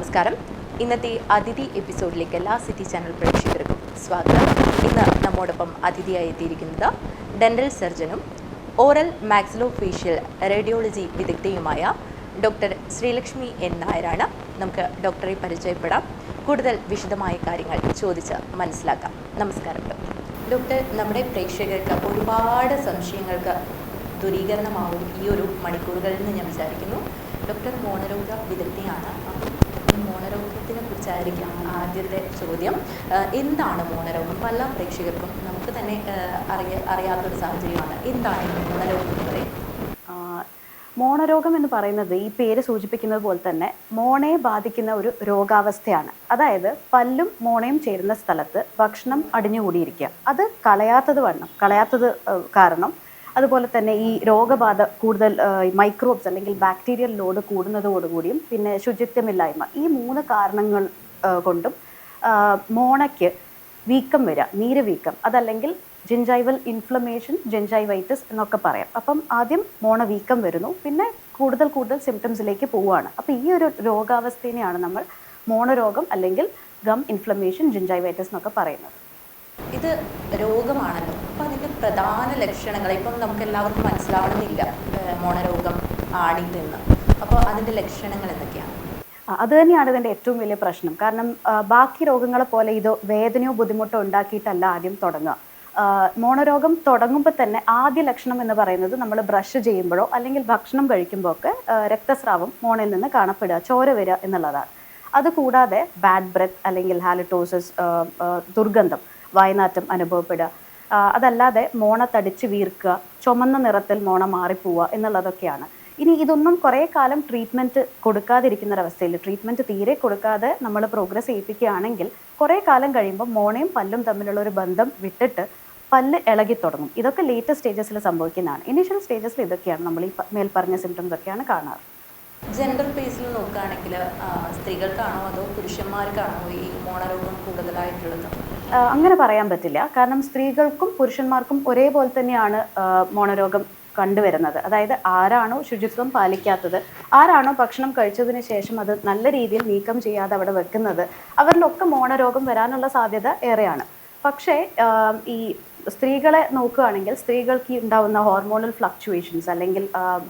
നമസ്കാരം. ഇന്നത്തെ അതിഥി എപ്പിസോഡിലേക്ക് എല്ലാ സിറ്റി ചാനൽ പ്രേക്ഷകർക്കും സ്വാഗതം. ഇന്ന് നമ്മോടൊപ്പം അതിഥിയായി എത്തിയിരിക്കുന്നത് ഡെൻ്റൽ സർജനും ഓറൽ മാക്സിലോഫേഷ്യൽ റേഡിയോളജി വിദഗ്ധയുമായ ഡോക്ടർ ശ്രീലക്ഷ്മി എൻ നായരാണ്. നമുക്ക് ഡോക്ടറെ പരിചയപ്പെടാം, കൂടുതൽ വിശദമായ കാര്യങ്ങൾ ചോദിച്ച് മനസ്സിലാക്കാം. നമസ്കാരം ഡോക്ടർ. നമ്മുടെ പ്രേക്ഷകർക്ക് ഒരുപാട് സംശയങ്ങൾക്ക് ദൂരീകരണമാവും ഈ ഒരു മണിക്കൂറുകളിൽ നിന്ന് ഞാൻ വിചാരിക്കുന്നു. ഡോക്ടർ മോണരോഗ വിദഗ്ധയാണ്. ഈ മോണരോഗത്തിനെ കുറിച്ചായിരിക്കാം ആദ്യത്തെ ചോദ്യം. എന്താണ് മോണരോഗം? പല പ്രേക്ഷകർക്കും നമുക്ക് തന്നെ അറിയാത്തൊരു സാഹചര്യമാണ്. എന്താണ് മോണരോഗം എന്ന് പറയുന്നത്? മോണരോഗം എന്ന് പറയുന്നത് ഈ പേര് സൂചിപ്പിക്കുന്നത് പോലെ തന്നെ മോണയെ ബാധിക്കുന്ന ഒരു രോഗാവസ്ഥയാണ്. അതായത് പല്ലും മോണയും ചേരുന്ന സ്ഥലത്ത് ഭക്ഷണം അടിഞ്ഞുകൂടിയിരിക്കുക, അത് കളയാത്തത് കാരണം, അതുപോലെ തന്നെ ഈ രോഗബാധ കൂടുതൽ മൈക്രോബ്സ് അല്ലെങ്കിൽ ബാക്ടീരിയൽ ലോഡ് കൂടുന്നതോടുകൂടിയും പിന്നെ ശുചിത്വമില്ലായ്മ, ഈ 3 കാരണങ്ങൾ കൊണ്ടും മോണയ്ക്ക് വീക്കം വരിക, നീര് വീക്കം, അതല്ലെങ്കിൽ ജിഞ്ചൈവൽ ഇൻഫ്ലമേഷൻ, ജിഞ്ചൈവൈറ്റിസ് എന്നൊക്കെ പറയാം. അപ്പം ആദ്യം മോണ വീക്കം വരുന്നു, പിന്നെ കൂടുതൽ സിംറ്റംസിലേക്ക് പോവുകയാണ്. അപ്പോൾ ഈ ഒരു രോഗാവസ്ഥയെയാണ് നമ്മൾ മോണരോഗം അല്ലെങ്കിൽ ഗം ഇൻഫ്ലമേഷൻ, ജിഞ്ചൈവൈറ്റിസ് എന്നൊക്കെ പറയുന്നത്. ഇത് രോഗമാണല്ലോ, അപ്പോൾ അതിൻ്റെ പ്രധാന ലക്ഷണങ്ങൾ ഇപ്പം നമുക്ക് എല്ലാവർക്കും മനസ്സിലാവണമെന്നില്ല മോണരോഗം ആണിതെന്ന്. അപ്പോൾ അതിൻ്റെ ലക്ഷണങ്ങൾ എന്തൊക്കെയാണ്? അത് തന്നെയാണ് ഇതിൻ്റെ ഏറ്റവും വലിയ പ്രശ്നം. കാരണം ബാക്കി രോഗങ്ങളെ പോലെ ഇത് വേദനയോ ബുദ്ധിമുട്ടോ ഉണ്ടാക്കിയിട്ടല്ല ആദ്യം തുടങ്ങുക. മോണരോഗം തുടങ്ങുമ്പോൾ തന്നെ ആദ്യ ലക്ഷണം എന്ന് പറയുന്നത് നമ്മൾ ബ്രഷ് ചെയ്യുമ്പോഴോ അല്ലെങ്കിൽ ഭക്ഷണം കഴിക്കുമ്പോൾ ഒക്കെ രക്തസ്രാവം മോണയിൽ നിന്ന് കാണപ്പെടുക, ചോര വരിക എന്നുള്ളതാണ്. അതുകൂടാതെ ബാഡ് ബ്രെത്ത് അല്ലെങ്കിൽ ഹാലിറ്റോസിസ്, ദുർഗന്ധം, വായനാറ്റം അനുഭവപ്പെടുക, അതല്ലാതെ മോണ തടിച്ച് വീർക്കുക, ചുമന്ന നിറത്തിൽ മോണ മാറിപ്പോവുക എന്നുള്ളതൊക്കെയാണ്. ഇനി ഇതൊന്നും കുറേ കാലം ട്രീറ്റ്മെൻറ്റ് കൊടുക്കാതിരിക്കുന്നൊരവസ്ഥയിൽ, ട്രീറ്റ്മെൻറ്റ് തീരെ കൊടുക്കാതെ നമ്മൾ പ്രോഗ്രസ് ചെയ്യിപ്പിക്കുകയാണെങ്കിൽ കുറേ കാലം കഴിയുമ്പോൾ മോണയും പല്ലും തമ്മിലുള്ള ഒരു ബന്ധം വിട്ടിട്ട് പല്ല് ഇളകി തുടങ്ങും. ഇതൊക്കെ ലേറ്റസ്റ്റ് സ്റ്റേജസിൽ സംഭവിക്കുന്നതാണ്. ഇനീഷ്യൽ സ്റ്റേജസിൽ ഇതൊക്കെയാണ് നമ്മൾ ഈ മേൽപ്പറഞ്ഞ സിംറ്റംസ് ഒക്കെയാണ് കാണാറ്. ജെൻഡർ ബേസിൽ നോക്കുകയാണെങ്കിൽ സ്ത്രീകൾക്കാണോ അതോ പുരുഷന്മാർക്കാണോ ഈ മോണരോഗം കൂടുതലായിട്ടുള്ളത്? അങ്ങനെ പറയാൻ പറ്റില്ല. കാരണം സ്ത്രീകൾക്കും പുരുഷന്മാർക്കും ഒരേപോലെ തന്നെയാണ് മോണരോഗം കണ്ടുവരുന്നത്. അതായത് ആരാണോ ശുചിത്വം പാലിക്കാത്തത്, ആരാണോ ഭക്ഷണം കഴിച്ചതിന് ശേഷം അത് നല്ല രീതിയിൽ നീക്കം ചെയ്യാതെ അവിടെ വെക്കുന്നത്, അവരിലൊക്കെ മോണരോഗം വരാനുള്ള സാധ്യത ഏറെയാണ്. പക്ഷേ ഈ സ്ത്രീകളെ നോക്കുകയാണെങ്കിൽ സ്ത്രീകൾക്ക് ഉണ്ടാവുന്ന ഹോർമോണൽ ഫ്ലക്ച്വേഷൻസ് അല്ലെങ്കിൽ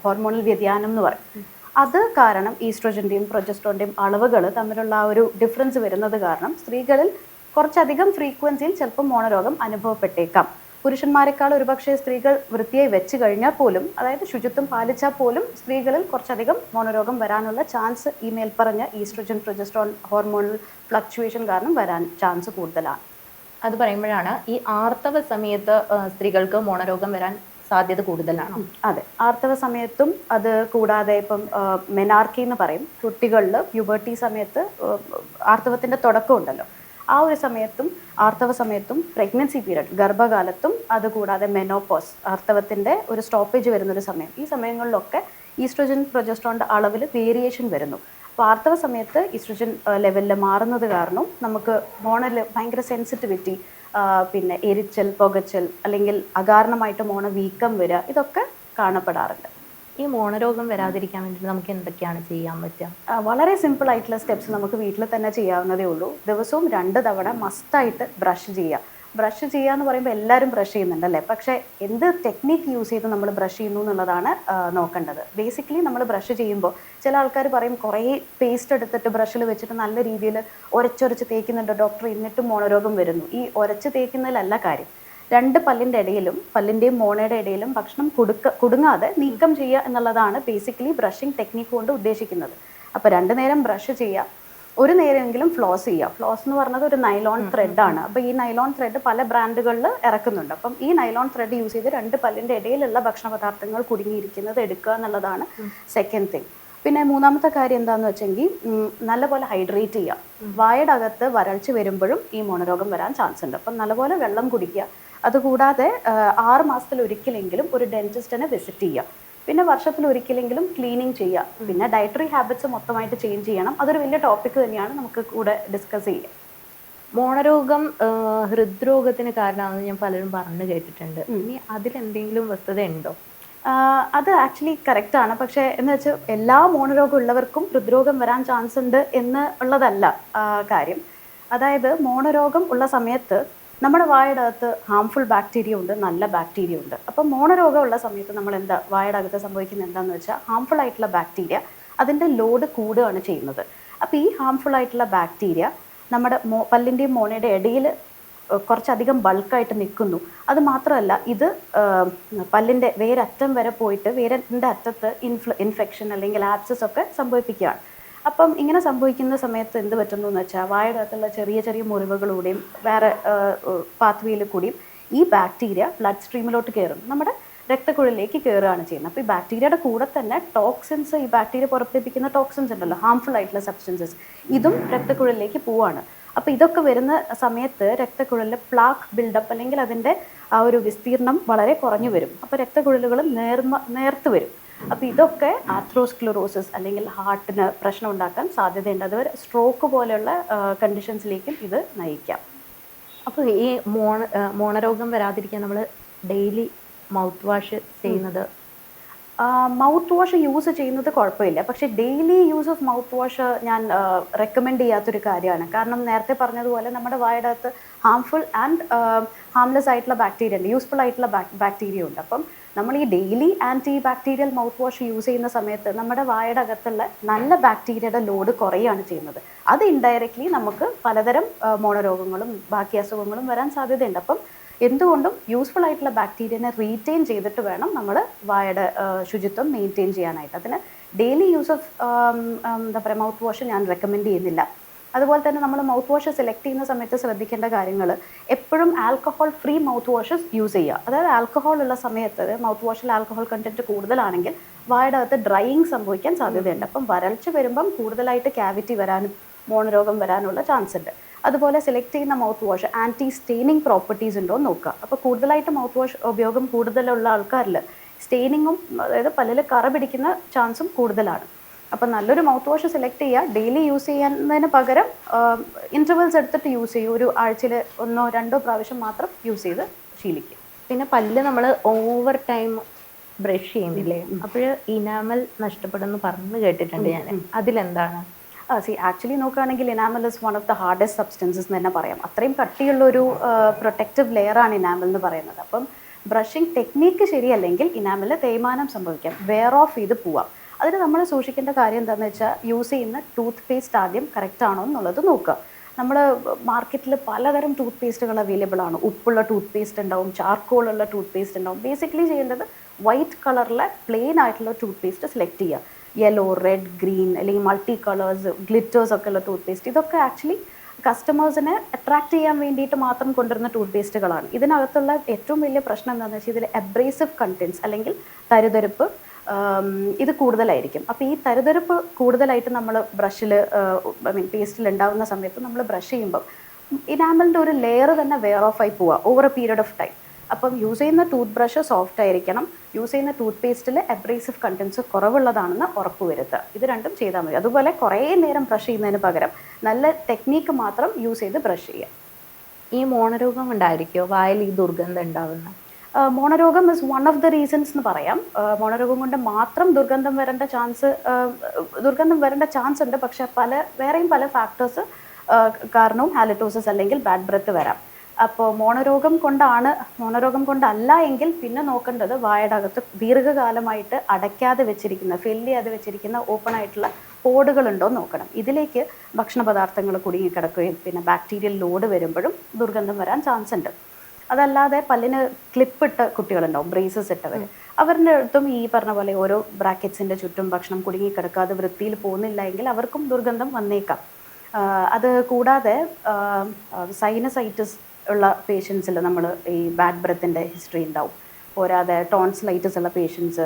ഹോർമോണൽ വ്യതിയാനം എന്ന് പറയും, അത് കാരണം ഈസ്ട്രോജൻ്റെയും പ്രൊജസ്ട്രോണിൻ്റെയും അളവുകൾ തമ്മിലുള്ള ആ ഒരു ഡിഫറൻസ് വരുന്നത് കാരണം സ്ത്രീകളിൽ കുറച്ചധികം ഫ്രീക്വൻസിയിൽ ചിലപ്പോൾ മോണരോഗം അനുഭവപ്പെട്ടേക്കാം. പുരുഷന്മാരെക്കാൾ ഒരുപക്ഷെ സ്ത്രീകൾ വൃത്തിയായി വെച്ച് കഴിഞ്ഞാൽ പോലും, അതായത് ശുചിത്വം പാലിച്ചാൽ പോലും സ്ത്രീകളിൽ കുറച്ചധികം മോണരോഗം വരാനുള്ള ചാൻസ് ഈ മേൽപ്പറഞ്ഞ ഈസ്ട്രോജൻ പ്രൊജസ്ട്രോൺ ഹോർമോണൽ ഫ്ലക്ച്വേഷൻ കാരണം വരാൻ ചാൻസ് കൂടുതലാണ്. അത് പറയുമ്പോഴാണ് ഈ ആർത്തവ സമയത്ത് സ്ത്രീകൾക്ക് മോണരോഗം വരാൻ സാധ്യത കൂടുതലാണ്. അതെ, ആർത്തവ സമയത്തും, അത് കൂടാതെ ഇപ്പം മെനാർക്കി എന്ന് പറയും, കുട്ടികളിൽ പ്യൂബർട്ടി സമയത്ത് ആർത്തവത്തിൻ്റെ തുടക്കം ഉണ്ടല്ലോ, ആ ഒരു സമയത്തും ആർത്തവ സമയത്തും പ്രഗ്നൻസി പീരീഡ് ഗർഭകാലത്തും, അതുകൂടാതെ മെനോപോസ് ആർത്തവത്തിൻ്റെ ഒരു സ്റ്റോപ്പേജ് വരുന്നൊരു സമയം, ഈ സമയങ്ങളിലൊക്കെ ഈസ്ട്രോജൻ പ്രൊജസ്ട്രോണിൻ്റെ അളവിൽ വേരിയേഷൻ വരുന്നു. അപ്പോൾ ആർത്തവ സമയത്ത് ഈസ്ട്രോജൻ ലെവലിൽ മാറുന്നത് കാരണം നമുക്ക് മോണയിൽ ഭയങ്കര സെൻസിറ്റിവിറ്റി, പിന്നെ എരിച്ചൽ, പുകച്ചൽ, അല്ലെങ്കിൽ അകാരണമായിട്ട് മോണ വീക്കം വരിക, ഇതൊക്കെ കാണപ്പെടാറുണ്ട്. ഈ മോണരോഗം വരാതിരിക്കാൻ വേണ്ടി നമുക്ക് എന്തൊക്കെയാണ് ചെയ്യാൻ പറ്റുക? വളരെ സിമ്പിൾ ആയിട്ടുള്ള സ്റ്റെപ്സ് നമുക്ക് വീട്ടിൽ തന്നെ ചെയ്യാവുന്നതേ ഉള്ളൂ. ദിവസവും 2 തവണ മസ്റ്റായിട്ട് ബ്രഷ് ചെയ്യുക. ബ്രഷ് ചെയ്യുക എന്ന് പറയുമ്പോൾ എല്ലാവരും ബ്രഷ് ചെയ്യുന്നുണ്ടല്ലേ, പക്ഷേ എന്ത് ടെക്നിക്ക് യൂസ് ചെയ്ത് നമ്മൾ ബ്രഷ് ചെയ്യുന്നു എന്നുള്ളതാണ് നോക്കേണ്ടത്. ബേസിക്കലി നമ്മൾ ബ്രഷ് ചെയ്യുമ്പോൾ ചില ആൾക്കാർ പറയും കുറേ പേസ്റ്റ് എടുത്തിട്ട് ബ്രഷിൽ വെച്ചിട്ട് നല്ല രീതിയിൽ ഉരച്ചൊരച്ച് തേക്കുന്നുണ്ട് ഡോക്ടർ, എന്നിട്ടും മോണരോഗം വരുന്നു. ഈ ഉരച്ച് തേക്കുന്നതിലല്ല കാര്യം. 2 പല്ലിൻ്റെ ഇടയിലും, പല്ലിൻ്റെയും മോണയുടെ ഇടയിലും ഭക്ഷണം കുടുങ്ങാതെ നീക്കം ചെയ്യുക എന്നുള്ളതാണ് ബേസിക്കലി ബ്രഷിംഗ് ടെക്നിക്ക് കൊണ്ട് ഉദ്ദേശിക്കുന്നത്. അപ്പോൾ 2 നേരം ബ്രഷ് ചെയ്യുക, ഒരു നേരമെങ്കിലും ഫ്ലോസ് ചെയ്യുക. ഫ്ലോസ് എന്ന് പറഞ്ഞത് ഒരു നൈലോൺ ത്രെഡാണ്. അപ്പോൾ ഈ നൈലോൺ ത്രെഡ് പല ബ്രാൻഡുകളിൽ ഇറക്കുന്നുണ്ട്. അപ്പം ഈ നൈലോൺ ത്രെഡ് യൂസ് ചെയ്ത് 2 പല്ലിൻ്റെ ഇടയിലുള്ള ഭക്ഷണ പദാർത്ഥങ്ങൾ കുടുങ്ങിയിരിക്കുന്നത് എടുക്കുക എന്നുള്ളതാണ് സെക്കൻഡ് തിങ്. പിന്നെ 3ാമത്തെ കാര്യം എന്താണെന്ന് വെച്ചെങ്കിൽ നല്ലപോലെ ഹൈഡ്രേറ്റ് ചെയ്യുക. വായുടെ അകത്ത് വരൾച്ച വരുമ്പോഴും ഈ മോണരോഗം വരാൻ ചാൻസ് ഉണ്ട്. അപ്പം നല്ലപോലെ വെള്ളം കുടിക്കുക. അതുകൂടാതെ 6 മാസത്തിൽ ഒരിക്കലെങ്കിലും ഒരു ഡെന്റിസ്റ്റിനെ വിസിറ്റ് ചെയ്യുക. പിന്നെ വർഷത്തിൽ ഒരിക്കലെങ്കിലും ക്ലീനിങ് ചെയ്യുക. പിന്നെ ഡയറ്ററി ഹാബിറ്റ്സ് മൊത്തമായിട്ട് ചേഞ്ച് ചെയ്യണം. അതൊരു വലിയ ടോപ്പിക് തന്നെയാണ്, നമുക്ക് കൂടെ ഡിസ്കസ് ചെയ്യാം. മോണരോഗം ഹൃദ്രോഗത്തിന് കാരണമാണെന്ന് ഞാൻ പലരും പറഞ്ഞു കേട്ടിട്ടുണ്ട്. ഇനി അതിലെന്തെങ്കിലും വസ്തുത ഉണ്ടോ? അത് ആക്ച്വലി കറക്റ്റാണ്. പക്ഷേ എന്ന് വെച്ചാൽ എല്ലാ മോണരോഗം ഉള്ളവർക്കും ഹൃദ്രോഗം വരാൻ ചാൻസ് ഉണ്ട് എന്ന് ഉള്ളതല്ല കാര്യം. അതായത് മോണരോഗം ഉള്ള സമയത്ത് നമ്മുടെ വായുടെ അകത്ത് ഹാംഫുൾ ബാക്ടീരിയ ഉണ്ട്, നല്ല ബാക്ടീരിയ ഉണ്ട്. അപ്പം മോണരോഗം ഉള്ള സമയത്ത് നമ്മൾ വായുടെ അകത്ത് സംഭവിക്കുന്നത് എന്താണെന്ന് വെച്ചാൽ ഹാംഫുൾ ആയിട്ടുള്ള ബാക്ടീരിയ അതിൻ്റെ ലോഡ് കൂടുകയാണ് ചെയ്യുന്നത്. അപ്പോൾ ഈ ഹാംഫുൾ ആയിട്ടുള്ള ബാക്ടീരിയ നമ്മുടെ പല്ലിൻ്റെയും മോണയുടെ ഇടയിൽ കുറച്ചധികം ബൾക്കായിട്ട് നിൽക്കുന്നു. അത് മാത്രമല്ല ഇത് പല്ലിൻ്റെ വേരറ്റം വരെ പോയിട്ട് വേരിൻ്റെ അറ്റത്ത് ഇൻഫെക്ഷൻ അല്ലെങ്കിൽ ആബ്സസ് ഒക്കെ സംഭവിപ്പിക്കുകയാണ്. അപ്പം ഇങ്ങനെ സംഭവിക്കുന്ന സമയത്ത് എന്ത് പറ്റുന്നു എന്ന് വെച്ചാൽ വായുടെ അകത്തുള്ള ചെറിയ ചെറിയ മുറിവുകളിലൂടെയും വേറെ പാത്വേയിൽ കൂടിയും ഈ ബാക്ടീരിയ ബ്ലഡ് സ്ട്രീമിലോട്ട് കയറും, നമ്മുടെ രക്തക്കുഴലിലേക്ക് കയറുകയാണ് ചെയ്യുന്നത്. അപ്പോൾ ഈ ബാക്ടീരിയയുടെ കൂടെ തന്നെ ടോക്സിൻസ്, ഈ ബാക്ടീരിയ പുറപ്പെടുവിപ്പിക്കുന്ന ടോക്സിൻസ് ഉണ്ടല്ലോ, ഹാംഫുൾ ആയിട്ടുള്ള സബ്സ്റ്റൻസസ്, ഇതും രക്തക്കുഴലിലേക്ക് പോവാണ്. അപ്പോൾ ഇതൊക്കെ വരുന്ന സമയത്ത് രക്തക്കുഴലിൽ പ്ലാക്ക് ബിൽഡപ്പ് അല്ലെങ്കിൽ അതിൻ്റെ ആ ഒരു വിസ്തീർണം വളരെ കുറഞ്ഞു വരും. അപ്പോൾ രക്തക്കുഴലുകൾ നേർത്ത് വരും. അപ്പോൾ ഇതൊക്കെ ആത്രോസ്ക്ലറോസിസ് അല്ലെങ്കിൽ ഹാർട്ടിന് പ്രശ്നം ഉണ്ടാക്കാൻ സാധ്യതയുണ്ട്. അതുവരെ സ്ട്രോക്ക് പോലെയുള്ള കണ്ടീഷൻസിലേക്കും ഇത് നയിക്കാം. അപ്പോൾ ഈ മോണരോഗം വരാതിരിക്കാൻ നമ്മൾ ഡെയിലി മൗത്ത് വാഷ് ചെയ്യുന്നത്, മൗത്ത് വാഷ് യൂസ് ചെയ്യുന്നത് കുഴപ്പമില്ല. പക്ഷേ daily use of mouthwash ഞാൻ റെക്കമെൻഡ് ചെയ്യാത്തൊരു കാര്യമാണ്. കാരണം നേരത്തെ പറഞ്ഞതുപോലെ നമ്മുടെ വായുടെ അകത്ത് ഹാംഫുൾ ആൻഡ് ഹാംലെസ് ആയിട്ടുള്ള ബാക്ടീരിയ ഉണ്ട്, യൂസ്ഫുൾ ആയിട്ടുള്ള ബാക്ടീരിയ ഉണ്ട്. അപ്പം നമ്മൾ ഈ daily antibacterial mouthwash use ചെയ്യുന്ന സമയത്ത് നമ്മുടെ വായുടെ അകത്തുള്ള നല്ല ബാക്ടീരിയയുടെ ലോഡ് കുറയുകയാണ് ചെയ്യുന്നത്. അത് ഇൻഡയറക്റ്റ്ലി നമുക്ക് പലതരം മോണരോഗങ്ങളും ബാക്കി അസുഖങ്ങളും വരാൻ സാധ്യതയുണ്ട്. അപ്പം എന്തുകൊണ്ടും യൂസ്ഫുൾ ആയിട്ടുള്ള ബാക്ടീരിയനെ റീറ്റെയിൻ ചെയ്തിട്ട് വേണം നമ്മൾ വായുടെ ശുചിത്വം മെയിൻറ്റെയിൻ ചെയ്യാനായിട്ട്. അതിന് ഡെയിലി യൂസ് ഓഫ് എന്താ പറയുക മൗത്ത് വാഷ് ഞാൻ റെക്കമെൻഡ് ചെയ്യുന്നില്ല. അതുപോലെ തന്നെ നമ്മൾ മൗത്ത് വാഷ് സെലക്ട് ചെയ്യുന്ന സമയത്ത് ശ്രദ്ധിക്കേണ്ട കാര്യങ്ങൾ, എപ്പോഴും alcohol free mouth washes use ചെയ്യുക. അതായത് ആൽക്കഹോൾ ഉള്ള സമയത്ത് മൗത്ത് വാഷിൽ ആൽക്കഹോൾ കണ്ടൻറ്റ് കൂടുതലാണെങ്കിൽ വായുടെ അകത്ത് ഡ്രൈയിങ് സംഭവിക്കാൻ സാധ്യതയുണ്ട്. അപ്പം വരൾച്ച വരുമ്പം കൂടുതലായിട്ട് ക്യാവിറ്റി വരാനും മോണരോഗം വരാനുള്ള ചാൻസ് ഉണ്ട്. അതുപോലെ സെലക്ട് ചെയ്യുന്ന mouthwash anti staining properties ഉണ്ടോ എന്ന് നോക്കുക. അപ്പോൾ കൂടുതലായിട്ട് മൗത്ത് വാഷ് ഉപയോഗം കൂടുതലുള്ള ആൾക്കാരിൽ സ്റ്റെയിനിങ്ങും, അതായത് പല്ലിൽ കറ പിടിക്കുന്ന ചാൻസും കൂടുതലാണ്. അപ്പം നല്ലൊരു മൗത്ത് വാഷ് സെലക്ട് ചെയ്യുക. ഡെയിലി യൂസ് ചെയ്യുന്നതിന് പകരം ഇൻ്റർവെൽസ് എടുത്തിട്ട് യൂസ് ചെയ്യും. ഒരു ആഴ്ചയിൽ 1-2 പ്രാവശ്യം മാത്രം യൂസ് ചെയ്ത് ശീലിക്കും. പിന്നെ പല്ല് നമ്മൾ ഓവർ ടൈം ബ്രഷ് ചെയ്യുന്നില്ലേ, അപ്പോൾ ഇനാമൽ നഷ്ടപ്പെടുമെന്ന് പറഞ്ഞു കേട്ടിട്ടുണ്ട് ഞാൻ. അതിലെന്താണ്? ആക്ച്വലി നോക്കുകയാണെങ്കിൽ enamel is one of the hardest substances എന്ന് തന്നെ പറയാം. അത്രയും കട്ടിയുള്ളൊരു പ്രൊട്ടക്റ്റീവ് ലെയറാണ് ഇനാമൽ എന്ന് പറയുന്നത്. അപ്പം ബ്രഷിംഗ് ടെക്നീക്ക് ശരിയല്ലെങ്കിൽ ഇനാമൽ തേയ്മാനം സംഭവിക്കാം, വെയർ ഓഫ് ചെയ്ത് പോവാം. അതിന് നമ്മൾ സൂക്ഷിക്കേണ്ട കാര്യം എന്താണെന്ന് വെച്ചാൽ യൂസ് ചെയ്യുന്ന ടൂത്ത് പേസ്റ്റ് ആദ്യം കറക്റ്റ് ആണോ എന്നുള്ളത് നോക്കുക. നമ്മൾ മാർക്കറ്റിൽ പലതരം ടൂത്ത് പേസ്റ്റുകൾ അവൈലബിൾ ആണ്. ഉപ്പുള്ള ടൂത്ത് പേസ്റ്റ് ഉണ്ടാവും, ചാർക്കോളുള്ള ടൂത്ത് പേസ്റ്റ് ഉണ്ടാവും. ബേസിക്കലി ചെയ്യേണ്ടത് വൈറ്റ് കളറിലെ പ്ലെയിൻ ആയിട്ടുള്ള ടൂത്ത് പേസ്റ്റ് സെലക്ട് ചെയ്യുക. യെല്ലോ, റെഡ്, ഗ്രീൻ അല്ലെങ്കിൽ മൾട്ടി കളേഴ്സ്, ഗ്ലിറ്റേഴ്സ് ഒക്കെ ഉള്ള ടൂത്ത് പേസ്റ്റ്, ഇതൊക്കെ ആക്ച്വലി കസ്റ്റമേഴ്സിനെ അട്രാക്ട് ചെയ്യാൻ വേണ്ടിയിട്ട് മാത്രം കൊണ്ടുവരുന്ന ടൂത്ത് പേസ്റ്റുകളാണ്. ഇതിനകത്തുള്ള ഏറ്റവും വലിയ പ്രശ്നം എന്താണെന്ന് വെച്ചാൽ ഇതിൽ അബ്രേസീവ് കണ്ടൻസ് അല്ലെങ്കിൽ തരുതരിപ്പ് ഇത് കൂടുതലായിരിക്കും. അപ്പോൾ ഈ തരുതരിപ്പ് കൂടുതലായിട്ട് നമ്മൾ ബ്രഷിൽ പേസ്റ്റിൽ ഉണ്ടാകുന്ന സമയത്ത് നമ്മൾ ബ്രഷ് ചെയ്യുമ്പം ഇനാമലിൻ്റെ ഒരു ലെയർ തന്നെ വെയർ ഓഫ് ആയി പോവുക over A period of time. അപ്പം യൂസ് ചെയ്യുന്ന ടൂത്ത് ബ്രഷ് സോഫ്റ്റ് ആയിരിക്കണം. യൂസ് ചെയ്യുന്ന ടൂത്ത് പേസ്റ്റിൽ അബ്രേസീവ് കണ്ടൻസ് കുറവുള്ളതാണെന്ന് ഉറപ്പ് വരുത്തുക. ഇത് രണ്ടും ചെയ്താൽ മതി. അതുപോലെ കുറേ നേരം ബ്രഷ് ചെയ്യുന്നതിന് പകരം നല്ല ടെക്നീക്ക് മാത്രം യൂസ് ചെയ്ത് ബ്രഷ് ചെയ്യുക. ഈ മോണരോഗം ഉണ്ടായിരിക്കുമോ വായിൽ ഈ ദുർഗന്ധം ഉണ്ടാവുന്നത്? മോണരോഗം is one of the reasons എന്ന് പറയാം. മോണരോഗം കൊണ്ട് മാത്രം ദുർഗന്ധം വരേണ്ട ചാൻസ് ഉണ്ട്. പക്ഷേ വേറെയും പല ഫാക്ടേഴ്സ് കാരണവും ഹാലിറ്റോസിസ് അല്ലെങ്കിൽ ബാഡ് ബ്രെത്ത് വരാം. അപ്പോൾ മോണരോഗം കൊണ്ടല്ല എങ്കിൽ പിന്നെ നോക്കേണ്ടത് വായുടെ അകത്ത് ദീർഘകാലമായിട്ട് അടയ്ക്കാതെ വെച്ചിരിക്കുന്ന, ഫില്ല് ചെയ്യാതെ വെച്ചിരിക്കുന്ന ഓപ്പൺ ആയിട്ടുള്ള പോടുകളുണ്ടോ എന്ന് നോക്കണം. ഇതിലേക്ക് ഭക്ഷണ പദാർത്ഥങ്ങൾ കുടുങ്ങിക്കിടക്കുകയും പിന്നെ ബാക്ടീരിയൽ ലോഡ് വരുമ്പോഴും ദുർഗന്ധം വരാൻ ചാൻസ് ഉണ്ട്. അതല്ലാതെ പല്ലിന് ക്ലിപ്പിട്ട് കുട്ടികളുണ്ടാവും, ബ്രേസസ് ഇട്ടവർ, അവരുടെ അടുത്തും ഈ പറഞ്ഞ പോലെ ഓരോ ബ്രാക്കറ്റ്സിൻ്റെ ചുറ്റും ഭക്ഷണം കുടുങ്ങിക്കിടക്കാതെ വൃത്തിയിൽ പോകുന്നില്ല എങ്കിൽ അവർക്കും ദുർഗന്ധം വന്നേക്കാം. അത് കൂടാതെ സൈനസൈറ്റിസ് ഉള്ള പേഷ്യൻസിൽ നമ്മൾ ഈ ബാഡ് ബ്രെത്തിൻ്റെ ഹിസ്റ്ററി ഉണ്ടാവും. പോരാതെ ടോൺസിലൈറ്റിസ് ഉള്ള പേഷ്യൻസ്,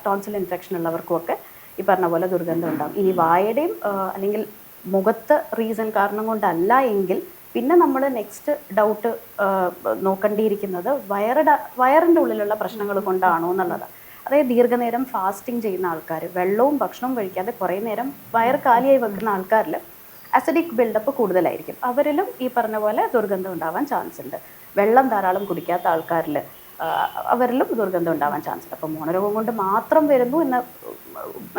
ടോൺസിൽ ഇൻഫെക്ഷൻ ഉള്ളവർക്കുമൊക്കെ ഈ പറഞ്ഞ പോലെ ദുർഗന്ധം ഉണ്ടാവും. ഇനി വായുടെയും അല്ലെങ്കിൽ മുഖത്ത് റീസൺ കാരണം കൊണ്ടല്ല എങ്കിൽ പിന്നെ നമ്മൾ നെക്സ്റ്റ് ഡൗട്ട് നോക്കേണ്ടിയിരിക്കുന്നത് വയറിൻ്റെ ഉള്ളിലുള്ള പ്രശ്നങ്ങൾ കൊണ്ടാണോ എന്നുള്ളതാണ്. അതായത് ദീർഘനേരം ഫാസ്റ്റിംഗ് ചെയ്യുന്ന ആൾക്കാർ, വെള്ളവും ഭക്ഷണവും കഴിക്കാതെ കുറേ നേരം വയർ കാലിയായി വെക്കുന്ന ആൾക്കാരിൽ അസിഡിക് ബിൽഡപ്പ് കൂടുതലായിരിക്കും. അവരിലും ഈ പറഞ്ഞ പോലെ ദുർഗന്ധം ഉണ്ടാവാൻ ചാൻസ് ഉണ്ട്. വെള്ളം ധാരാളം കുടിക്കാത്ത ആൾക്കാരിൽ, അവരിലും ദുർഗന്ധം ഉണ്ടാവാൻ ചാൻസ് ഉണ്ട്. അപ്പോൾ മോണരോഗം കൊണ്ട് മാത്രം വരുന്നു എന്ന്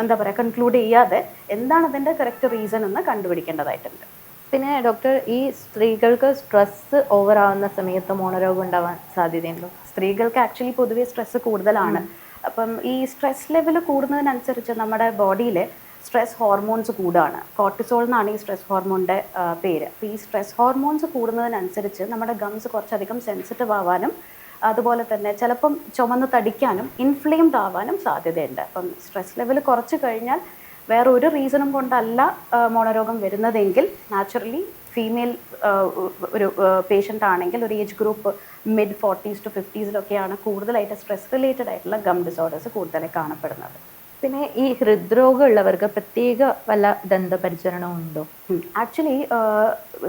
എന്താ പറയുക കൺക്ലൂഡ് ചെയ്യാതെ എന്താണ് അതിൻ്റെ കറക്റ്റ് റീസൺ എന്ന് കണ്ടുപിടിക്കേണ്ടതായിട്ടുണ്ട്. പിന്നെ ഡോക്ടർ, ഈ സ്ത്രീകൾക്ക് സ്ട്രെസ് ഓവർ ആവുന്ന സമയത്ത് മോണരോഗം ഉണ്ടാവാൻ സാധ്യതയുണ്ടോ? സ്ത്രീകൾക്ക് ആക്ച്വലി പൊതുവേ സ്ട്രെസ് കൂടുതലാണ്. അപ്പം ഈ സ്ട്രെസ് ലെവൽ കൂടുന്നതിനനുസരിച്ച് നമ്മുടെ ബോഡിയിൽ സ്ട്രെസ് ഹോർമോൺസ് കൂടുകയാണ്. കോർട്ടിസോൾ എന്നാണ് ഈ സ്ട്രെസ് ഹോർമോണിൻ്റെ പേര്. അപ്പോൾ ഈ സ്ട്രെസ് ഹോർമോൺസ് കൂടുന്നതിനനുസരിച്ച് നമ്മുടെ ഗംസ് കുറച്ചധികം സെൻസിറ്റീവ് ആവാനും അതുപോലെ തന്നെ ചിലപ്പം ചുമന്ന് തടിക്കാനും ഇൻഫ്ലെയിംഡ് ആവാനും സാധ്യതയുണ്ട്. അപ്പം സ്ട്രെസ് ലെവൽ കുറച്ച് കഴിഞ്ഞാൽ വേറെ ഒരു റീസണും കൊണ്ടല്ല മോണരോഗം വരുന്നതെങ്കിൽ നാച്ചുറലി ഫീമെയിൽ ഒരു പേഷ്യൻ്റ് ആണെങ്കിൽ ഒരു age group mid 40s to 50s കൂടുതലായിട്ട് സ്ട്രെസ് റിലേറ്റഡ് ആയിട്ടുള്ള ഗം ഡിസോർഡേഴ്സ് കൂടുതലായി കാണപ്പെടുന്നത്. പിന്നെ ഈ ഹൃദ്രോഗം ഉള്ളവർക്ക് പ്രത്യേക വല്ല ദന്തപരിചരണവും ഉണ്ടോ? ആക്ച്വലി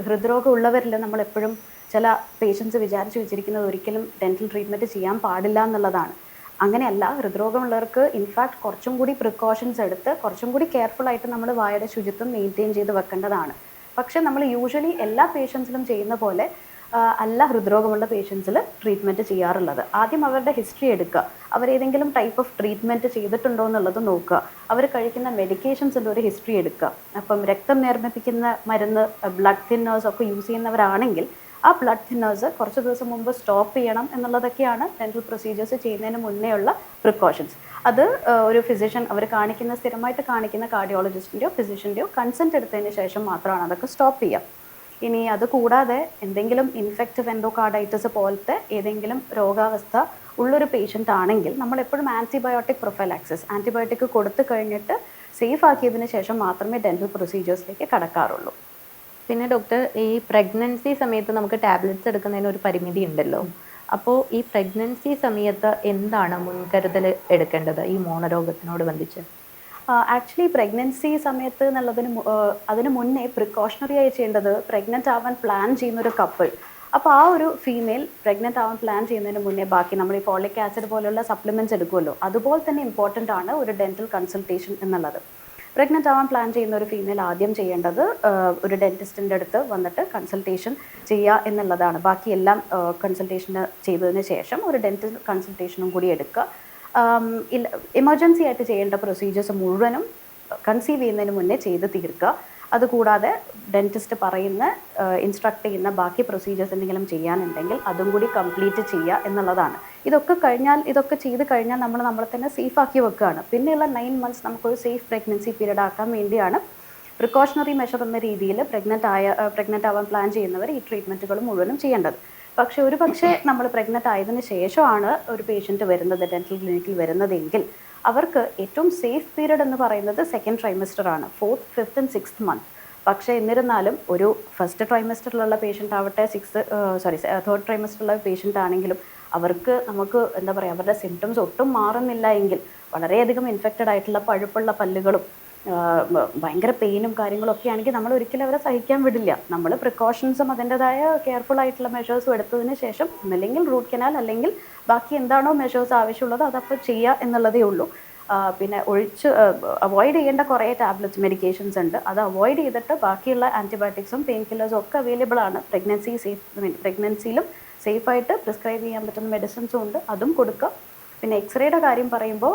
ഹൃദ്രോഗം ഉള്ളവരിൽ നമ്മളെപ്പോഴും ചില പേഷ്യൻസ് വിചാരിച്ച് വെച്ചിരിക്കുന്നത് ഒരിക്കലും ഡെൻറ്റൽ ട്രീറ്റ്മെൻറ്റ് ചെയ്യാൻ പാടില്ല എന്നുള്ളതാണ്. അങ്ങനെയല്ല. ഹൃദ്രോഗമുള്ളവർക്ക് ഇൻഫാക്ട് കുറച്ചും കൂടി പ്രിക്കോഷൻസ് എടുത്ത് കുറച്ചും കൂടി കെയർഫുള്ളായിട്ട് നമ്മൾ വായുടെ ശുചിത്വം മെയിൻറ്റെയിൻ ചെയ്ത് വെക്കേണ്ടതാണ്. പക്ഷേ നമ്മൾ യൂഷ്വലി എല്ലാ പേഷ്യൻസിലും ചെയ്യുന്ന പോലെ അല്ല ഹൃദ്രോഗമുള്ള പേഷ്യൻസിൽ ട്രീറ്റ്മെൻറ്റ് ചെയ്യാറുള്ളത്. ആദ്യം അവരുടെ ഹിസ്റ്ററി എടുക്കുക, അവരേതെങ്കിലും ടൈപ്പ് ഓഫ് ട്രീറ്റ്മെൻറ്റ് ചെയ്തിട്ടുണ്ടോ എന്നുള്ളത് നോക്കുക, അവർ കഴിക്കുന്ന മെഡിക്കേഷൻസിൻ്റെ ഒരു ഹിസ്റ്ററി എടുക്കുക. അപ്പം രക്തം നേർമ്മിപ്പിക്കുന്ന മരുന്ന്, ബ്ലഡ് തിന്നേഴ്സ് ഒക്കെ യൂസ് ചെയ്യുന്നവരാണെങ്കിൽ ആ ബ്ലഡ് തിന്നേഴ്സ് കുറച്ച് ദിവസം മുമ്പ് സ്റ്റോപ്പ് ചെയ്യണം എന്നുള്ളതൊക്കെയാണ് ഡെൻറ്റൽ പ്രൊസീജിയേഴ്സ് ചെയ്യുന്നതിന് മുന്നേ ഉള്ള പ്രിക്കോഷൻസ്. അത് ഒരു ഫിസിഷ്യൻ അവർ കാണിക്കുന്ന സ്ഥിരമായിട്ട് കാണിക്കുന്ന കാർഡിയോളജിസ്റ്റിൻ്റെയോ ഫിസിഷ്യൻ്റെയോ കൺസെൻറ്റ് എടുത്തതിന് ശേഷം മാത്രമാണ് അതൊക്കെ സ്റ്റോപ്പ് ചെയ്യുക. ഇനി അത് കൂടാതെ എന്തെങ്കിലും ഇൻഫെക്റ്റീവ് എൻഡോകാർഡൈറ്റിസ് പോലത്തെ ഏതെങ്കിലും രോഗാവസ്ഥ ഉള്ളൊരു പേഷ്യൻ്റ് ആണെങ്കിൽ നമ്മളെപ്പോഴും ആൻറ്റിബയോട്ടിക് പ്രൊഫൈലാക്സിസ് ആൻറ്റിബയോട്ടിക് കൊടുത്തു കഴിഞ്ഞിട്ട് സേഫ് ആക്കിയതിന് ശേഷം മാത്രമേ ഡെൻറ്റൽ പ്രൊസീജിയേഴ്സിലേക്ക് കടക്കാറുള്ളൂ. പിന്നെ ഡോക്ടർ, ഈ പ്രഗ്നൻസി സമയത്ത് നമുക്ക് ടാബ്ലറ്റ്സ് എടുക്കുന്നതിന് ഒരു പരിമിതി ഉണ്ടല്ലോ. അപ്പോൾ ഈ പ്രഗ്നൻസി സമയത്ത് എന്താണ് മുൻകരുതൽ എടുക്കേണ്ടത് ഈ മോണരോഗത്തിനോട് ബന്ധിച്ച്? ആക്ച്വലി പ്രഗ്നൻസി സമയത്ത് എന്നുള്ളതിന് അതിന് മുന്നേ പ്രിക്കോഷണറി ആയി ചെയ്യേണ്ടത് പ്രഗ്നൻ്റ് ആവാൻ പ്ലാൻ ചെയ്യുന്നൊരു കപ്പിൾ. അപ്പോൾ ആ ഒരു ഫീമെയിൽ പ്രഗ്നൻ്റ് ആവാൻ പ്ലാൻ ചെയ്യുന്നതിന് മുന്നേ ബാക്കി നമ്മൾ ഈ ഫോളിക് ആസിഡ് പോലെയുള്ള സപ്ലിമെൻറ്റ്സ് എടുക്കുമല്ലോ, അതുപോലെ തന്നെ ഇമ്പോർട്ടൻ്റ് ആണ് ഒരു ഡെൻറ്റൽ കൺസൾട്ടേഷൻ എന്നുള്ളത്. പ്രഗ്നൻ്റ് ആവാൻ പ്ലാൻ ചെയ്യുന്ന ഒരു ഫീമെയിൽ ആദ്യം ചെയ്യേണ്ടത് ഒരു ഡെൻറ്റിസ്റ്റിൻ്റെ അടുത്ത് വന്നിട്ട് കൺസൾട്ടേഷൻ ചെയ്യുക എന്നുള്ളതാണ്. ബാക്കിയെല്ലാം കൺസൾട്ടേഷന് ചെയ്തതിന് ശേഷം ഒരു ഡെൻറ്റൽ കൺസൾട്ടേഷനും കൂടി എടുക്കുക. എമർജൻസി ആയിട്ട് ചെയ്യേണ്ട പ്രൊസീജിയേഴ്സ് മുഴുവനും കൺസീവ് ചെയ്യുന്നതിന് മുന്നേ ചെയ്ത് തീർക്കുക. അതുകൂടാതെ ഡെൻറ്റിസ്റ്റ് പറയുന്ന ഇൻസ്ട്രക്ട് ചെയ്യുന്ന ബാക്കി പ്രൊസീജിയേഴ്സ് എന്തെങ്കിലും ചെയ്യാനുണ്ടെങ്കിൽ അതും കൂടി കംപ്ലീറ്റ് ചെയ്യുക എന്നുള്ളതാണ്. ഇതൊക്കെ ചെയ്ത് കഴിഞ്ഞാൽ നമ്മളെ തന്നെ സേഫ് ആക്കി വെക്കുകയാണ്. പിന്നെയുള്ള 9 months നമുക്കൊരു സേഫ് പ്രഗ്നൻസി പീരീഡ് ആക്കാൻ വേണ്ടിയാണ് പ്രിക്കോഷണറി മെഷർ എന്ന രീതിയിൽ പ്രഗ്നൻ്റ് ആവാൻ പ്ലാൻ ചെയ്യുന്നവർ ഈ ട്രീറ്റ്മെൻറ്റുകൾ മുഴുവനും ചെയ്യേണ്ടത്. പക്ഷേ നമ്മൾ പ്രഗ്നൻ്റ് ആയതിനു ശേഷമാണ് ഒരു പേഷ്യൻറ്റ് വരുന്നത് ഡെൻറ്റൽ ക്ലിനിക്കിൽ വരുന്നതെങ്കിൽ അവർക്ക് ഏറ്റവും സേഫ് പീരീഡ് എന്ന് പറയുന്നത് 2nd trimester ആണ്, 4th, 5th and 6th month. പക്ഷേ എന്നിരുന്നാലും ഒരു ഫസ്റ്റ് ട്രൈമസ്റ്ററിലുള്ള പേഷ്യൻ്റ് ആവട്ടെ 3rd trimester പേഷ്യൻ്റ് ആണെങ്കിലും അവർക്ക് നമുക്ക് എന്താ പറയുക അവരുടെ സിംറ്റംസ് ഒട്ടും മാറുന്നില്ല എങ്കിൽ വളരെയധികം ഇൻഫെക്റ്റഡ് ആയിട്ടുള്ള പഴുപ്പുള്ള പല്ലുകളും ഭയങ്കര പെയിനും കാര്യങ്ങളൊക്കെ ആണെങ്കിൽ നമ്മൾ ഒരിക്കലും അവരെ സഹിക്കാൻ വിടില്ല. നമ്മൾ പ്രിക്കോഷൻസും അതിൻ്റെതായ കെയർഫുൾ ആയിട്ടുള്ള മെഷേഴ്സും എടുത്തതിന് ശേഷം ഒന്നില്ലെങ്കിൽ റൂട്ട് കനാൽ അല്ലെങ്കിൽ ബാക്കി എന്താണോ മെഷേഴ്സ് ആവശ്യമുള്ളത് അതപ്പോൾ ചെയ്യുക എന്നുള്ളതേ ഉള്ളൂ. പിന്നെ അവോയ്ഡ് ചെയ്യേണ്ട കുറേ ടാബ്ലറ്റ്സ് മെഡിക്കേഷൻസ് ഉണ്ട്. അത് അവോയ്ഡ് ചെയ്തിട്ട് ബാക്കിയുള്ള ആൻറ്റിബയോട്ടിക്സും പെയിൻ കില്ലേഴ്സും ഒക്കെ അവൈലബിൾ ആണ്. പ്രഗ്നൻസിയിലും സേഫായിട്ട് പ്രിസ്ക്രൈബ് ചെയ്യാൻ പറ്റുന്ന മെഡിസിൻസും ഉണ്ട്, അതും കൊടുക്കുക. പിന്നെ എക്സ്റേയുടെ കാര്യം പറയുമ്പോൾ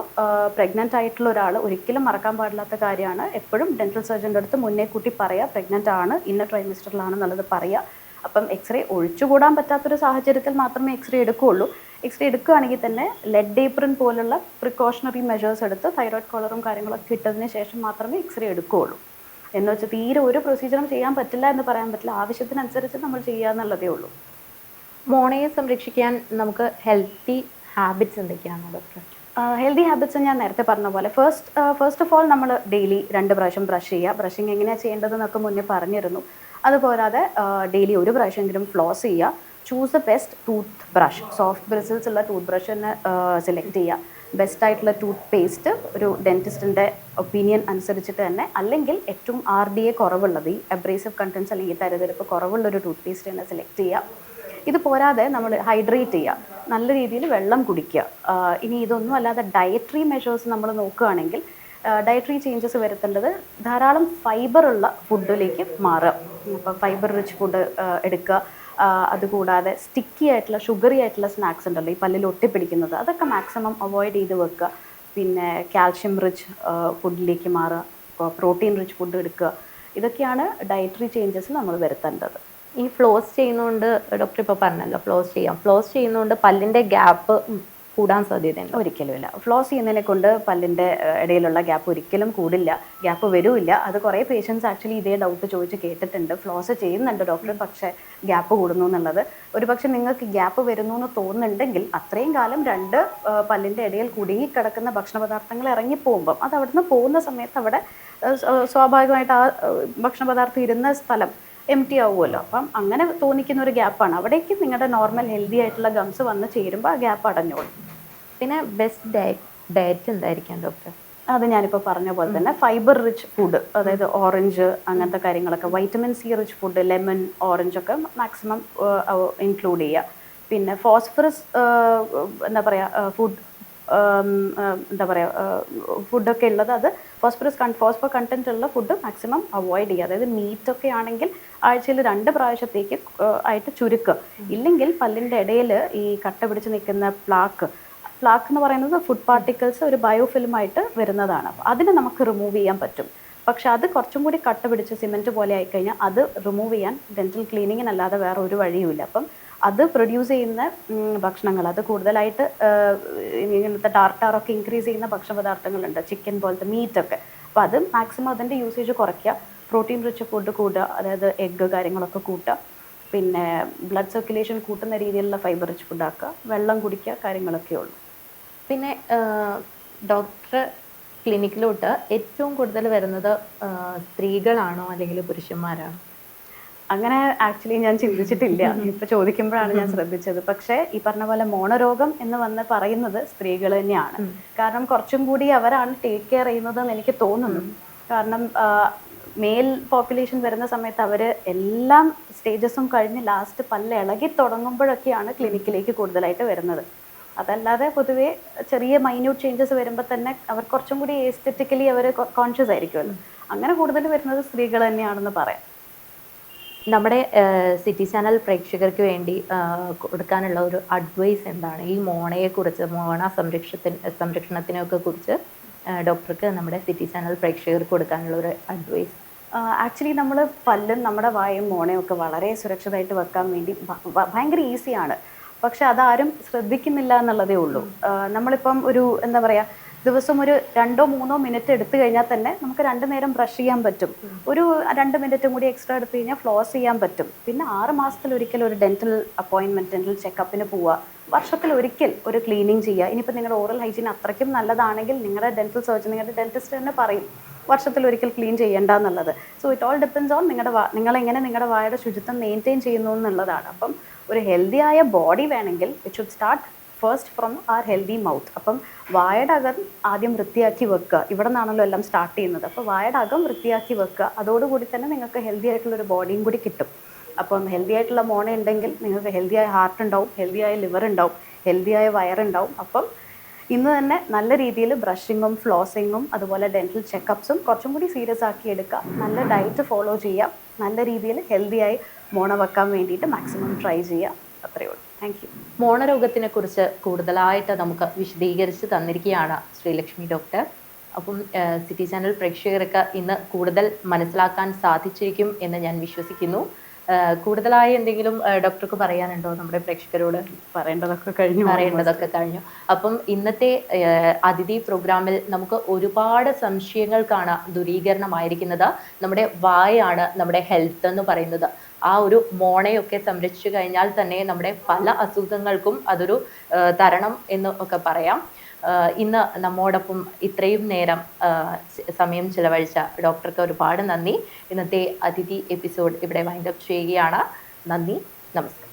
പ്രഗ്നൻ്റ് ആയിട്ടുള്ള ഒരാൾ ഒരിക്കലും മറക്കാൻ പാടില്ലാത്ത കാര്യമാണ് എപ്പോഴും ഡെൻറ്റൽ സർജൻ്റെ അടുത്ത് മുന്നേ കൂട്ടി പറയുക പ്രഗ്നൻ്റ് ആണ് ഇന്ന ട്രൈമിസ്റ്ററിലാണെന്നുള്ളത് പറയുക. അപ്പം എക്സ്റേ ഒഴിച്ചുകൂടാൻ പറ്റാത്തൊരു സാഹചര്യത്തിൽ മാത്രമേ എക്സ്റേ എടുക്കുകയുള്ളൂ. എക്സ്റേ എടുക്കുകയാണെങ്കിൽ തന്നെ ലെഡ് ഏപ്രിൻ പോലുള്ള പ്രിക്കോഷണറി മെഷേഴ്സ് എടുത്ത് തൈറോയ്ഡ് കോളറും കാര്യങ്ങളൊക്കെ ഇട്ടതിന് ശേഷം മാത്രമേ എക്സ്റേ എടുക്കുകയുള്ളൂ. എന്ന് വെച്ചാൽ തീരെ ഒരു പ്രൊസീജിയറും ചെയ്യാൻ പറ്റില്ല എന്ന് പറയാൻ പറ്റില്ല, ആവശ്യത്തിനനുസരിച്ച് നമ്മൾ ചെയ്യുക എന്നുള്ളതേ ഉള്ളൂ. മോണയെ സംരക്ഷിക്കാൻ നമുക്ക് ഹെൽത്തി ഹാബിറ്റ്സ് എന്തൊക്കെയാണോ ഡോക്ടർ? ഹെൽത്തി ഹാബിറ്റ്സ് ഞാൻ നേരത്തെ പറഞ്ഞ പോലെ ഫസ്റ്റ് ഓഫ് ഓൾ നമ്മൾ ഡെയിലി 2 പ്രാവശ്യം ബ്രഷ് ചെയ്യുക. ബ്രഷിങ് എങ്ങനെയാണ് ചെയ്യേണ്ടതെന്നൊക്കെ മുന്നേ പറഞ്ഞിരുന്നു. അതുപോരാതെ ഡെയിലി 1 പ്രാവശ്യമെങ്കിലും ഫ്ലോസ് ചെയ്യുക. Choose the best tooth brush, soft bristles ഉള്ള ടൂത്ത് ബ്രഷ് തന്നെ സെലക്ട് ചെയ്യുക. ബെസ്റ്റായിട്ടുള്ള ടൂത്ത് പേസ്റ്റ് ഒരു ഡെൻറ്റിസ്റ്റിൻ്റെ ഒപ്പീനിയൻ അനുസരിച്ചിട്ട് തന്നെ, അല്ലെങ്കിൽ ഏറ്റവും RDA കുറവുള്ളത് ഈ അബ്രേസീവ് കണ്ടൻസ് അല്ലെങ്കിൽ തരിതരിപ്പ് കുറവുള്ളൊരു ടൂത്ത് പേസ്റ്റ് തന്നെ സെലക്ട് ചെയ്യുക. ഇത് പോരാതെ നമ്മൾ ഹൈഡ്രേറ്റ് ചെയ്യുക, നല്ല രീതിയിൽ വെള്ളം കുടിക്കുക. ഇനി ഇതൊന്നും അല്ലാതെ ഡയറ്ററി മെഷേഴ്സ് നമ്മൾ നോക്കുകയാണെങ്കിൽ ഡയറ്ററി ചേഞ്ചസ് വരുത്തേണ്ടത് ധാരാളം ഫൈബറുള്ള ഫുഡിലേക്ക് മാറുക. അപ്പോൾ ഫൈബർ റിച്ച് ഫുഡ് എടുക്കുക. അതുകൂടാതെ സ്റ്റിക്കി ആയിട്ടുള്ള ഷുഗറി ആയിട്ടുള്ള സ്നാക്സ് ഉണ്ടല്ലോ ഈ പല്ലിൽ ഒട്ടിപ്പിടിക്കുന്നത്, അതൊക്കെ മാക്സിമം അവോയ്ഡ് ചെയ്ത് വെക്കുക. പിന്നെ കാൽഷ്യം റിച്ച് ഫുഡിലേക്ക് മാറുക, പ്രോട്ടീൻ റിച്ച് ഫുഡ് എടുക്കുക. ഇതൊക്കെയാണ് ഡയറ്ററി ചേഞ്ചസ് നമ്മൾ വരുത്തേണ്ടത്. ഈ ഫ്ലോസ് ചെയ്യുന്നതുകൊണ്ട് ഡോക്ടർ ഇപ്പോൾ പറഞ്ഞല്ലോ ഫ്ലോസ് ചെയ്യുന്നതുകൊണ്ട് പല്ലിൻ്റെ ഗ്യാപ്പ് കൂടാൻ സാധ്യതയുണ്ട്? ഒരിക്കലുമില്ല. ഫ്ലോസ് ചെയ്യുന്നതിനെ കൊണ്ട് പല്ലിൻ്റെ ഇടയിലുള്ള ഗ്യാപ്പ് ഒരിക്കലും കൂടില്ല, ഗ്യാപ്പ് വരില്ല. അത് കുറേ പേഷ്യൻസ് ആക്ച്വലി ഇതേ ഡൗട്ട് ചോദിച്ച് കേട്ടിട്ടുണ്ട്. ഫ്ലോസ് ചെയ്യുന്നുണ്ട് ഡോക്ടർ, പക്ഷേ ഗ്യാപ്പ് കൂടുന്നു എന്നുള്ളത്. ഒരു പക്ഷേ നിങ്ങൾക്ക് ഗ്യാപ്പ് വരുന്നു എന്ന് തോന്നുന്നുണ്ടെങ്കിൽ അത്രയും കാലം രണ്ട് പല്ലിൻ്റെ ഇടയിൽ കുടുങ്ങിക്കിടക്കുന്ന ഭക്ഷണ പദാർത്ഥങ്ങൾ ഇറങ്ങിപ്പോകുമ്പം അത് അവിടുന്ന് പോകുന്ന സമയത്ത് അവിടെ സ്വാഭാവികമായിട്ട് ആ ഭക്ഷണ പദാർത്ഥം ഇരുന്ന സ്ഥലം എംറ്റി ആവുമല്ലോ. അപ്പം അങ്ങനെ തോന്നിക്കുന്ന ഒരു ഗ്യാപ്പാണ്. അവിടേക്ക് നിങ്ങളുടെ നോർമൽ ഹെൽത്തി ആയിട്ടുള്ള ഗംസ് വന്ന് ചേരുമ്പോൾ ആ ഗ്യാപ്പ് അടഞ്ഞോളും. പിന്നെ ബെസ്റ്റ് ഡയറ്റ് എന്തായിരിക്കാം ഡോക്ടർ? അത് ഞാനിപ്പോൾ പറഞ്ഞ പോലെ തന്നെ ഫൈബർ റിച്ച് ഫുഡ്, അതായത് ഓറഞ്ച് അങ്ങനത്തെ കാര്യങ്ങളൊക്കെ, vitamin C rich food, lemon, orange ഒക്കെ മാക്സിമം ഇൻക്ലൂഡ് ചെയ്യുക. പിന്നെ ഫോസ്ഫറസ് എന്താ പറയുക ഫുഡൊക്കെ ഉള്ളത്, അത് ഫോസ്ഫർ കണ്ടന്റ് ഉള്ള ഫുഡ് മാക്സിമം അവോയ്ഡ് ചെയ്യുക. അതായത് മീറ്റൊക്കെ ആണെങ്കിൽ ആഴ്ചയിൽ 2 പ്രാവശ്യത്തേക്ക് ആയിട്ട് ചുരുക്കുക. ഇല്ലെങ്കിൽ പല്ലിൻ്റെ ഇടയിൽ ഈ കട്ട പിടിച്ച് നിൽക്കുന്ന പ്ലാക്ക് എന്ന് പറയുന്നത് ഫുഡ് പാർട്ടിക്കിൾസ് ഒരു ബയോഫിലിമായിട്ട് വരുന്നതാണ്. അപ്പോൾ അതിനെ നമുക്ക് റിമൂവ് ചെയ്യാൻ പറ്റും. പക്ഷെ അത് കുറച്ചും കൂടി കട്ട പിടിച്ച് സിമെൻറ്റ് പോലെ ആയിക്കഴിഞ്ഞാൽ അത് റിമൂവ് ചെയ്യാൻ ഡെൻറ്റൽ ക്ലീനിങ്ങിനല്ലാതെ വേറെ ഒരു വഴിയുമില്ല. അപ്പം അത് പ്രൊഡ്യൂസ് ചെയ്യുന്ന ഭക്ഷണങ്ങൾ, അത് കൂടുതലായിട്ട് ഇങ്ങനത്തെ ടാർട്ടാറൊക്കെ ഇൻക്രീസ് ചെയ്യുന്ന ഭക്ഷണ പദാർത്ഥങ്ങളുണ്ട്, ചിക്കൻ പോലത്തെ മീറ്റൊക്കെ. അപ്പോൾ അത് മാക്സിമം അതിൻ്റെ യൂസേജ് കുറയ്ക്കുക. പ്രോട്ടീൻ റിച്ച് ഫുഡ് കൂടുക, അതായത് എഗ്ഗ് കാര്യങ്ങളൊക്കെ കൂട്ടുക. പിന്നെ ബ്ലഡ് സർക്കുലേഷൻ കൂട്ടുന്ന രീതിയിലുള്ള ഫൈബർ റിച്ച് ഫുഡാക്കുക, വെള്ളം കുടിക്കുക, കാര്യങ്ങളൊക്കെ ഉള്ളൂ. പിന്നെ ഡോക്ടർ ക്ലിനിക്കിലോട്ട് ഏറ്റവും കൂടുതൽ വരുന്നത് സ്ത്രീകളാണോ അല്ലെങ്കിൽ പുരുഷന്മാരാണോ? അങ്ങനെ ആക്ച്വലി ഞാൻ ചിന്തിച്ചിട്ടില്ല. ഇപ്പൊ ചോദിക്കുമ്പോഴാണ് ഞാൻ ശ്രദ്ധിച്ചത്. പക്ഷേ ഈ പറഞ്ഞ പോലെ മോണരോഗം എന്ന് വന്ന് പറയുന്നത് സ്ത്രീകൾ തന്നെയാണ്. കാരണം കുറച്ചും കൂടി അവരാണ് ടേക്ക് കെയർ ചെയ്യുന്നതെന്ന് എനിക്ക് തോന്നുന്നു. കാരണം മെയിൽ പോപ്പുലേഷൻ വരുന്ന സമയത്ത് അവർ എല്ലാ സ്റ്റേജസും കഴിഞ്ഞ് ലാസ്റ്റ് പല്ല് ഇളകി തുടങ്ങുമ്പോഴൊക്കെയാണ് ക്ലിനിക്കിലേക്ക് കൂടുതലായിട്ട് വരുന്നത്. അതല്ലാതെ പൊതുവേ ചെറിയ മൈന്യൂട്ട് ചേഞ്ചസ് വരുമ്പോൾ തന്നെ അവർ കുറച്ചും കൂടി എസ്തെറ്റിക്കലി അവർ കോൺഷ്യസ് ആയിരിക്കുമല്ലോ. അങ്ങനെ കൂടുതൽ വരുന്നത് സ്ത്രീകൾ തന്നെയാണെന്ന് പറയാം. നമ്മുടെ സിറ്റി ചാനൽ പ്രേക്ഷകർക്ക് വേണ്ടി കൊടുക്കാനുള്ള ഒരു അഡ്വൈസ് എന്താണ്? ഈ മോണയെക്കുറിച്ച്, മോണ സംരക്ഷണത്തിനൊക്കെ കുറിച്ച് ഡോക്ടർക്ക് നമ്മുടെ സിറ്റി ചാനൽ പ്രേക്ഷകർക്ക് കൊടുക്കാനുള്ള ഒരു അഡ്വൈസ്. ആക്ച്വലി നമ്മൾ പല്ലും നമ്മുടെ വായും മോണയും ഒക്കെ വളരെ സുരക്ഷിതമായിട്ട് വെക്കാൻ വേണ്ടി ഭയങ്കര ഈസിയാണ്. പക്ഷെ അതാരും ശ്രദ്ധിക്കുന്നില്ല എന്നുള്ളതേ ഉള്ളൂ. നമ്മളിപ്പം ഒരു എന്താ പറയുക, ദിവസം ഒരു 2-3 മിനിറ്റ് എടുത്തു കഴിഞ്ഞാൽ തന്നെ നമുക്ക് 2 നേരം ബ്രഷ് ചെയ്യാൻ പറ്റും. ഒരു 2 മിനിറ്റും കൂടി എക്സ്ട്രാ എടുത്തു കഴിഞ്ഞാൽ ഫ്ലോസ് ചെയ്യാൻ പറ്റും. പിന്നെ 6 മാസത്തിലൊരിക്കൽ ഒരു ഡെൻറ്റൽ അപ്പോയിൻമെൻറ്റ്, ഡെൻറ്റൽ ചെക്കപ്പിന് പോവുക. വർഷത്തിലൊരിക്കൽ ഒരു ക്ലീനിങ് ചെയ്യുക. ഇനിയിപ്പോൾ നിങ്ങളുടെ ഓറൽ ഹൈജീൻ അത്രയ്ക്കും നല്ലതാണെങ്കിൽ നിങ്ങളുടെ ഡെൻറ്റൽ സർജൻ, നിങ്ങളുടെ ഡെൻറ്റിസ്റ്റ് തന്നെ പറയും വർഷത്തിലൊരിക്കൽ ക്ലീൻ ചെയ്യേണ്ട എന്നുള്ളത്. So it all depends on നിങ്ങളെങ്ങനെ നിങ്ങളുടെ വായുടെ ശുചിത്വം മെയിൻറ്റെയിൻ ചെയ്യുന്നു എന്നുള്ളതാണ്. അപ്പം ഒരു ഹെൽത്തി ആയ ബോഡി വേണമെങ്കിൽ it should start first from our healthy mouth. അപ്പം വായുടെ അകം ആദ്യം വൃത്തിയാക്കി വെക്കുക. ഇവിടെ നിന്നാണല്ലോ എല്ലാം സ്റ്റാർട്ട് ചെയ്യുന്നത്. അപ്പോൾ വായുടെ അകം വൃത്തിയാക്കി വെക്കുക. അതോടുകൂടി തന്നെ നിങ്ങൾക്ക് ഹെൽത്തി ആയിട്ടുള്ളൊരു ബോഡിയും കൂടി കിട്ടും. അപ്പം ഹെൽത്തി ആയിട്ടുള്ള മോണ ഉണ്ടെങ്കിൽ നിങ്ങൾക്ക് ഹെൽത്തി ആയ ഹാർട്ട് ഉണ്ടാവും, ഹെൽത്തി ആയ ലിവർ ഉണ്ടാവും, ഹെൽത്തി ആയ വയറുണ്ടാവും. അപ്പം ഇന്ന് തന്നെ നല്ല രീതിയിൽ ബ്രഷിങ്ങും ഫ്ലോസിങ്ങും അതുപോലെ ഡെൻറ്റൽ ചെക്കപ്സും കുറച്ചും കൂടി സീരിയസ് ആക്കി എടുക്കുക. നല്ല ഡയറ്റ് ഫോളോ ചെയ്യുക. നല്ല രീതിയിൽ ഹെൽത്തിയായി മോണ വെക്കാൻ വേണ്ടിയിട്ട് മാക്സിമം ട്രൈ ചെയ്യുക. അത്രയേ ഉള്ളൂ. Thank you. മോണരോഗത്തിനെ കുറിച്ച് കൂടുതലായിട്ട് നമുക്ക് വിശദീകരിച്ച് തന്നിരിക്കുകയാണ് ശ്രീലക്ഷ്മി ഡോക്ടർ. അപ്പം സിറ്റി ചാനൽ പ്രേക്ഷകർക്ക് ഇന്ന് കൂടുതൽ മനസ്സിലാക്കാൻ സാധിച്ചിരിക്കും എന്ന് ഞാൻ വിശ്വസിക്കുന്നു. കൂടുതലായി എന്തെങ്കിലും ഡോക്ടർക്ക് പറയാനുണ്ടോ നമ്മുടെ പ്രേക്ഷകരോട്? പറയേണ്ടതൊക്കെ കഴിഞ്ഞു. അപ്പം ഇന്നത്തെ അതിഥി പ്രോഗ്രാമിൽ നമുക്ക് ഒരുപാട് സംശയങ്ങൾക്കാണ് ദൂരീകരണമായിരിക്കുന്നത്. നമ്മുടെ വായാണ് നമ്മുടെ ഹെൽത്ത് എന്ന് പറയുന്നത്. ആ ഒരു മോണയൊക്കെ സംരക്ഷിച്ചു കഴിഞ്ഞാൽ തന്നെ നമ്മുടെ പല അസുഖങ്ങൾക്കും അതൊരു തരണം എന്ന് ഒക്കെ പറയാം. ഇന്ന് നമ്മോടൊപ്പം ഇത്രയും നേരം സമയം ചിലവഴിച്ച ഡോക്ടർക്ക് ഒരുപാട് നന്ദി. ഇന്നത്തെ അതിഥി എപ്പിസോഡ് ഇവിടെ വൈൻഡപ്പ് ചെയ്യുകയാണ്. നന്ദി, നമസ്കാരം.